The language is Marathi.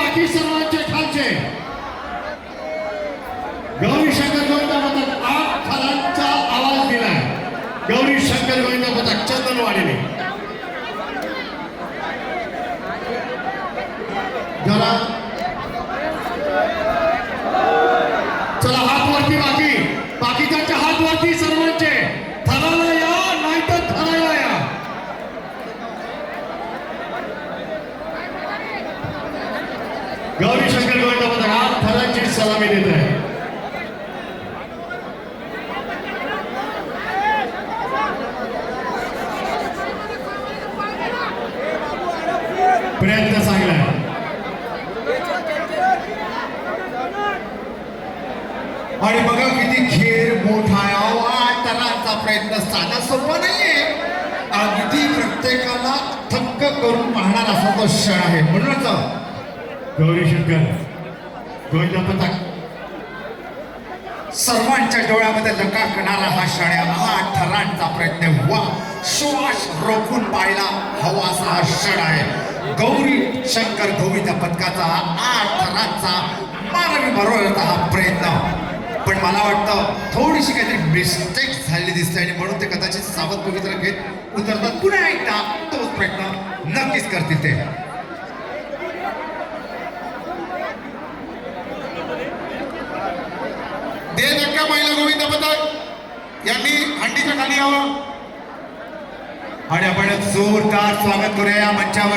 बाकी सर्वांचे खालचे गौरी शंकर गोविंद पथक 8 थरांचा आवाज दिलाय. गौरी शंकर गोविंद पथक चंदनवाडीने जरा चला हात वरती. बाकीच्या हात वरती सर्वांचे. थराला या नाही तर थरायला या. गौरी शंकर गोविंद पथक 8 थरांची सलामी देत आहे. प्रयत्न चांगला आहे. आणि बघा किती खेळ मोठा आहे. 8 टनांचा प्रयत्न साधा सोपा नाहीये. अगदी प्रत्येकाला थक्क करून पाहणार असा तो क्षण आहे. म्हणूनच गौरी शंकर गोविंद पथक सर्वांच्या डोळ्यामध्ये लकाकणारा हा क्षण आहे. 8 थरांचा प्रयत्न. वा, श्वास रोखून पाहायला हवा असा हा क्षण आहे. गौरी शंकर गोविंद पथकाचा 8 थरांचा मानवी बरोबरचा हा प्रयत्न. पण मला वाटतं थोडीशी काहीतरी मिस्टेक झालेली दिसते आणि म्हणून ते कदाचित सावध पवित्र घेत उतरतात. पुन्हा एकदा तोच प्रयत्न नक्कीच करतील ते. दे धक्का महिला गोविंद पथक यांनी हंडीच्या खाली यावं आणि आपण जोरदार स्वागत करूया या मंचावर.